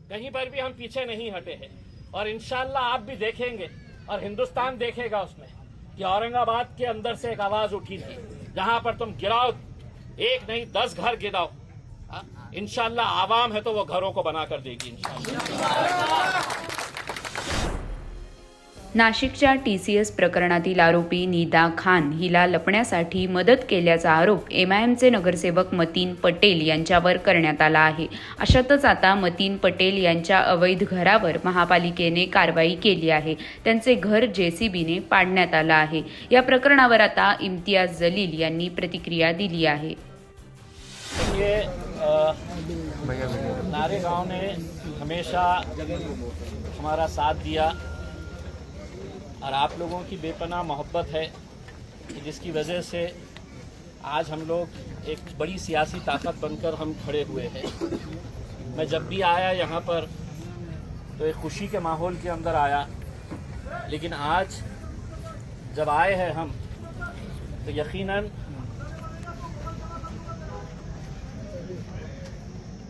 कहीं पर भी हम पीछे नहीं हटे हैं और इंशाल्लाह आप भी देखेंगे और हिंदुस्तान देखेगा उसमें कि औरंगाबाद के अंदर से एक आवाज उठी थी, जहां पर तुम गिराओ, एक नहीं 10 घर गिराओ, इंशाल्लाह आवाम है तो वो घरों को बना कर देगी इंशाल्लाह। नाशिकच्या TCS प्रकरणातील आरोपी निदा खान हिला लपण्यासाठी मदत केल्याचा आरोप MIMचे नगरसेवक मतीन पटेल यांच्यावर करण्यात आला आहे। अशातच आता मतीन पटेल यांच्या अवैध घरावर महापालिकेने कारवाई केली आहे। त्यांचे घर JCBने पाडण्यात आलं आहे। या प्रकरणावर आता इम्तियाज जलील यांनी प्रतिक्रिया दिली आहे। नारे गांव ने हमेशा हमारा साथ दिया और आप लोगों की बेपनाह मोहब्बत है जिसकी वजह से आज हम लोग एक बड़ी सियासी ताकत बनकर हम खड़े हुए हैं। मैं जब भी आया यहाँ पर तो एक खुशी के माहौल के अंदर आया, लेकिन आज जब आए हैं हम तो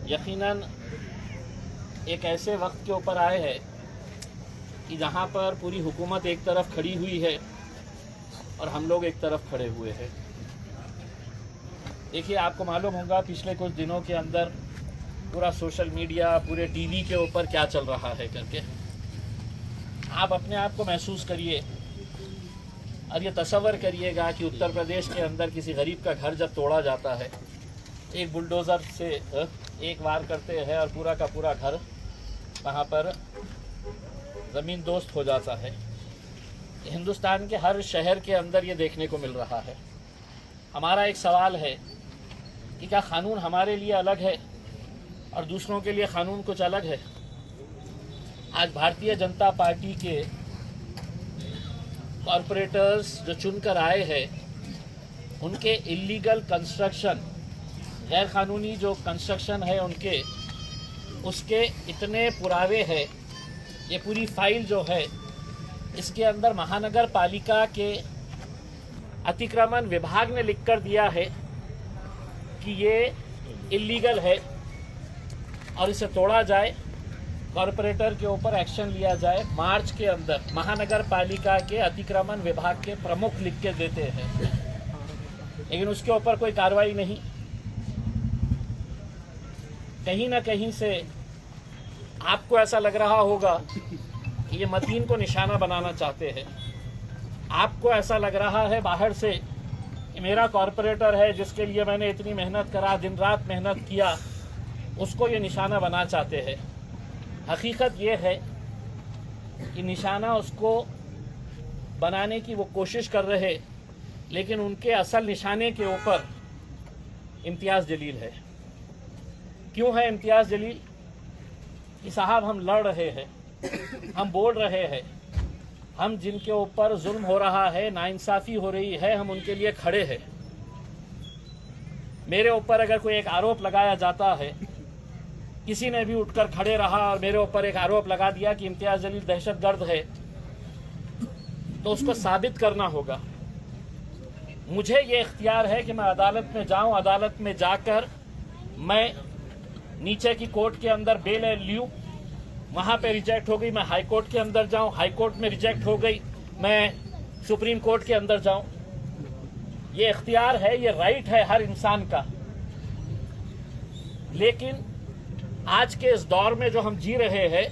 यकीनन एक ऐसे वक्त के ऊपर आए हैं कि जहाँ पर पूरी हुकूमत एक तरफ खड़ी हुई है और हम लोग एक तरफ खड़े हुए हैं। देखिए, आपको मालूम होगा पिछले कुछ दिनों के अंदर पूरा सोशल मीडिया, पूरे टीवी के ऊपर क्या चल रहा है करके आप अपने आप को महसूस करिए और ये तसव्वुर करिएगा कि उत्तर प्रदेश के अंदर किसी गरीब का घर जब तोड़ा जाता है, एक बुलडोज़र से एक वार करते हैं और पूरा का पूरा घर वहाँ पर ज़मीन दोस्त हो जाता है। हिंदुस्तान के हर शहर के अंदर ये देखने को मिल रहा है। हमारा एक सवाल है कि क्या कानून हमारे लिए अलग है और दूसरों के लिए कानून कुछ अलग है? आज भारतीय जनता पार्टी के कॉरपोरेटर्स जो चुनकर आए हैं, उनके इलीगल कंस्ट्रक्शन, गैर कानूनी जो कंस्ट्रक्शन है उनके, उसके इतने पुरावे हैं। ये पूरी फाइल जो है इसके अंदर महानगर पालिका के अतिक्रमण विभाग ने लिख कर दिया है कि ये इलीगल है और इसे तोड़ा जाए, कॉरपोरेटर के ऊपर एक्शन लिया जाए। मार्च के अंदर महानगर पालिका के अतिक्रमण विभाग के प्रमुख लिख के देते हैं, लेकिन उसके ऊपर कोई कार्रवाई नहीं। कहीं ना कहीं से आपको ऐसा लग रहा होगा कि ये मतीन को निशाना बनाना चाहते हैं। आपको ऐसा लग रहा है बाहर से कि मेरा कॉरपोरेटर है जिसके लिए मैंने इतनी मेहनत करा, दिन रात मेहनत किया, उसको ये निशाना बना चाहते हैं। हकीकत ये है कि निशाना उसको बनाने की वो कोशिश कर रहे, लेकिन उनके असल निशाने के ऊपर इम्तियाज़ जलील है। क्यों है इम्तियाज़ जलील? कि साहब हम लड़ रहे हैं, हम बोल रहे हैं, हम जिनके ऊपर जुल्म हो रहा है, नाइंसाफ़ी हो रही है, हम उनके लिए खड़े हैं। मेरे ऊपर अगर कोई एक आरोप लगाया जाता है, किसी ने भी उठकर खड़े रहा और मेरे ऊपर एक आरोप लगा दिया कि इम्तियाज़ जलील दहशतगर्द है, तो उसको साबित करना होगा। मुझे ये इख्तियार है कि मैं अदालत में जाऊं, अदालत में जाकर मैं नीचे की कोर्ट के अंदर बेल लूँ, वहाँ पे रिजेक्ट हो गई मैं हाई कोर्ट के अंदर जाऊँ, हाई कोर्ट में रिजेक्ट हो गई मैं सुप्रीम कोर्ट के अंदर जाऊँ। ये इख्तियार है, ये राइट है हर इंसान का। लेकिन आज के इस दौर में जो हम जी रहे हैं,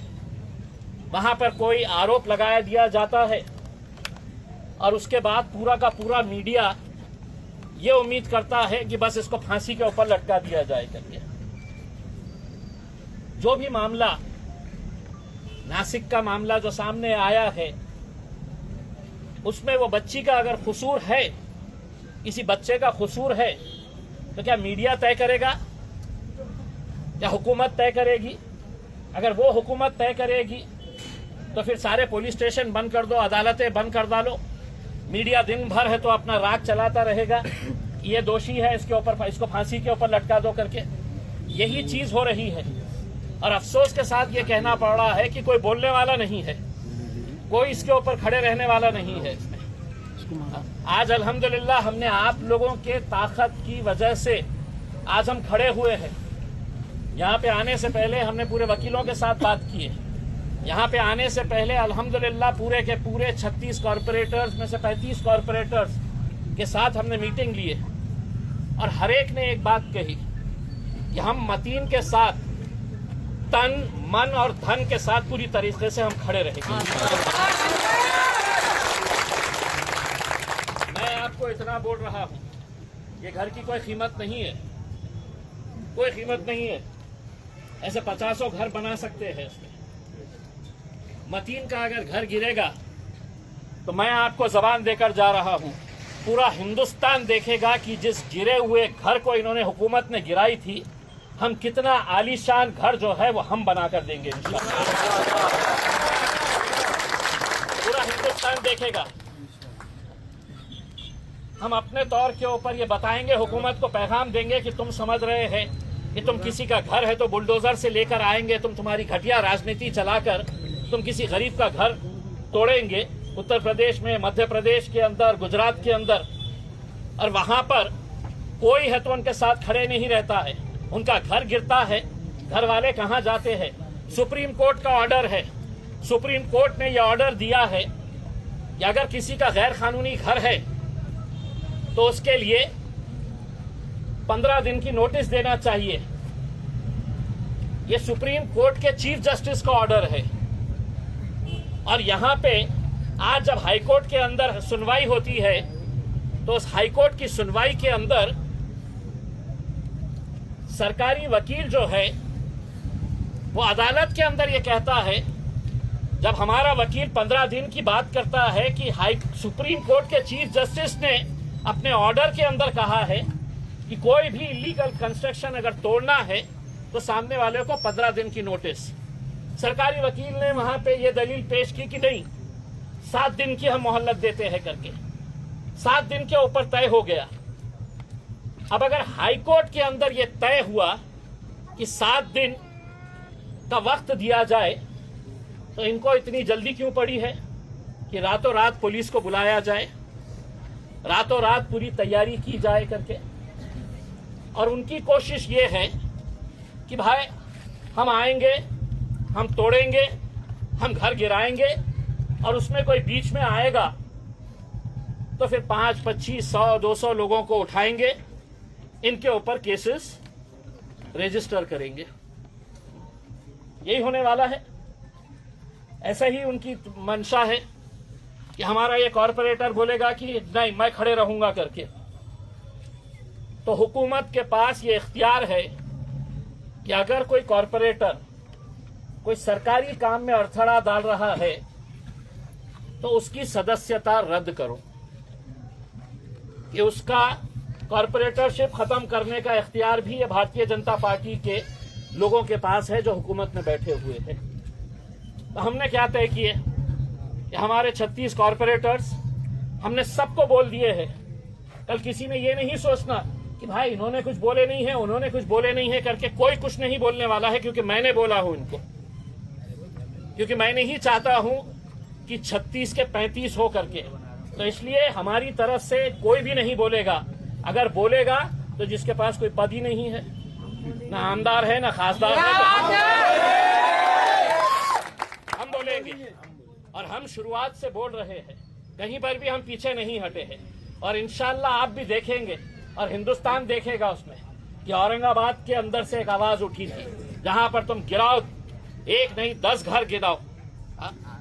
वहाँ पर कोई आरोप लगाया दिया जाता है और उसके बाद पूरा का पूरा मीडिया ये उम्मीद करता है कि बस इसको फांसी के ऊपर लटका दिया जाए करके। जो भी मामला, नासिक का मामला जो सामने आया है, उसमें वो बच्ची का अगर कसूर है, किसी बच्चे का कसूर है, तो क्या मीडिया तय करेगा या हुकूमत तय करेगी? अगर वो हुकूमत तय करेगी तो फिर सारे पुलिस स्टेशन बंद कर दो, अदालतें बंद कर डालो, मीडिया दिन भर है तो अपना राग चलाता रहेगा, ये दोषी है, इसके ऊपर, इसको फांसी के ऊपर लटका दो करके। यही चीज हो रही है और अफसोस के साथ ये कहना पड़ रहा है कि कोई बोलने वाला नहीं है, कोई इसके ऊपर खड़े रहने वाला नहीं है। आज अल्हम्दुलिल्लाह हमने आप लोगों के ताकत की वजह से आज हम खड़े हुए हैं। यहाँ पे आने से पहले हमने पूरे वकीलों के साथ बात की है। यहाँ पे आने से पहले अल्हम्दुलिल्लाह पूरे के पूरे 36 कॉरपोरेटर्स में से 35 कॉरपोरेटर्स के साथ हमने मीटिंग ली है और हर एक ने एक बात कही कि हम मतीन के साथ तन मन और धन के साथ पूरी तरीके से हम खड़े रहेंगे। मैं आपको इतना बोल रहा हूँ, ये घर की कोई कीमत नहीं है, कोई कीमत नहीं है। ऐसे 50 घर बना सकते हैं इसमें। मतीन का अगर घर गिरेगा तो मैं आपको जबान देकर जा रहा हूं, पूरा हिंदुस्तान देखेगा कि जिस गिरे हुए घर को इन्होंने हुकूमत ने गिराई थी, हम कितना आलीशान घर जो है वो हम बनाकर देंगे इंशाअल्लाह। पूरा हिंदुस्तान देखेगा। हम अपने तौर के ऊपर ये बताएंगे, हुकूमत को पैगाम देंगे कि तुम समझ रहे हैं कि तुम किसी का घर है तो बुलडोजर से लेकर आएंगे, तुम तुम्हारी घटिया राजनीति चलाकर तुम किसी गरीब का घर तोड़ेंगे उत्तर प्रदेश में, मध्य प्रदेश के अंदर, गुजरात के अंदर, और वहां पर कोई है तो उनके साथ खड़े नहीं रहता है। उनका घर गिरता है, घर वाले कहां जाते हैं? सुप्रीम कोर्ट का ऑर्डर है, सुप्रीम कोर्ट ने यह ऑर्डर दिया है कि अगर किसी का गैर कानूनी घर है तो उसके लिए 15 दिन की नोटिस देना चाहिए। यह सुप्रीम कोर्ट के चीफ जस्टिस का ऑर्डर है। और यहां पे आज जब हाईकोर्ट के अंदर सुनवाई होती है तो उस हाईकोर्ट की सुनवाई के अंदर सरकारी वकील जो है वो अदालत के अंदर ये कहता है, जब हमारा वकील 15 दिन की बात करता है कि सुप्रीम कोर्ट के चीफ जस्टिस ने अपने ऑर्डर के अंदर कहा है कि कोई भी इलीगल कंस्ट्रक्शन अगर तोड़ना है तो सामने वाले को 15 दिन की नोटिस। सरकारी वकील ने वहां पे ये दलील पेश की कि नहीं, 7 दिन की हम मोहलत देते हैं करके। 7 दिन के ऊपर तय हो गया। अब अगर हाईकोर्ट के अंदर ये तय हुआ कि 7 दिन का वक्त दिया जाए तो इनको इतनी जल्दी क्यों पड़ी है कि रातों रात पुलिस को बुलाया जाए, रातों रात पूरी तैयारी की जाए करके। और उनकी कोशिश ये है कि भाई हम आएंगे, हम तोड़ेंगे, हम घर गिराएंगे, और उसमें कोई बीच में आएगा तो फिर 5, 25, 100, 200 लोगों को उठाएंगे, इनके ऊपर केसेस रजिस्टर करेंगे। यही होने वाला है। ऐसा ही उनकी मंशा है कि हमारा ये कॉरपोरेटर बोलेगा कि नहीं मैं खड़े रहूंगा करके। तो हुकूमत के पास ये इख्तियार है कि अगर कोई कॉरपोरेटर कोई सरकारी काम में अड़थड़ा डाल रहा है तो उसकी सदस्यता रद्द करो। कि उसका कॉरपोरेटरशिप खत्म करने का इख्तियार भी ये भारतीय जनता पार्टी के लोगों के पास है जो हुकूमत में बैठे हुए हैं। तो हमने क्या तय किए कि हमारे 36 कॉरपोरेटर्स हमने सबको बोल दिए हैं। कल किसी ने ये नहीं सोचना कि भाई इन्होंने कुछ बोले नहीं है, उन्होंने कुछ बोले नहीं है करके। कोई कुछ नहीं बोलने वाला है, क्योंकि मैंने बोला हूं इनको, क्योंकि मैं नहीं चाहता हूं कि 36 के 35 हो करके। तो इसलिए हमारी तरफ से कोई भी नहीं बोलेगा। अगर बोलेगा तो जिसके पास कोई पद ही नहीं है, ना आमदार है ना खासदार है, हम बोलेंगे। और हम शुरुआत से बोल रहे हैं, कहीं पर भी हम पीछे नहीं हटे हैं। और इंशाल्लाह आप भी देखेंगे और हिंदुस्तान देखेगा उसमें कि औरंगाबाद के अंदर से एक आवाज उठी थी, जहां पर तुम गिराओ, 1 नहीं 10 घर गिराओ,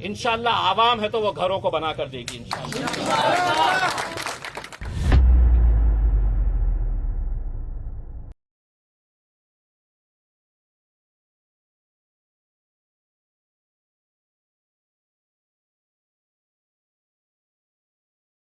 इंशाल्लाह आवाम है तो वो घरों को बना कर देगी इंशाल्लाह।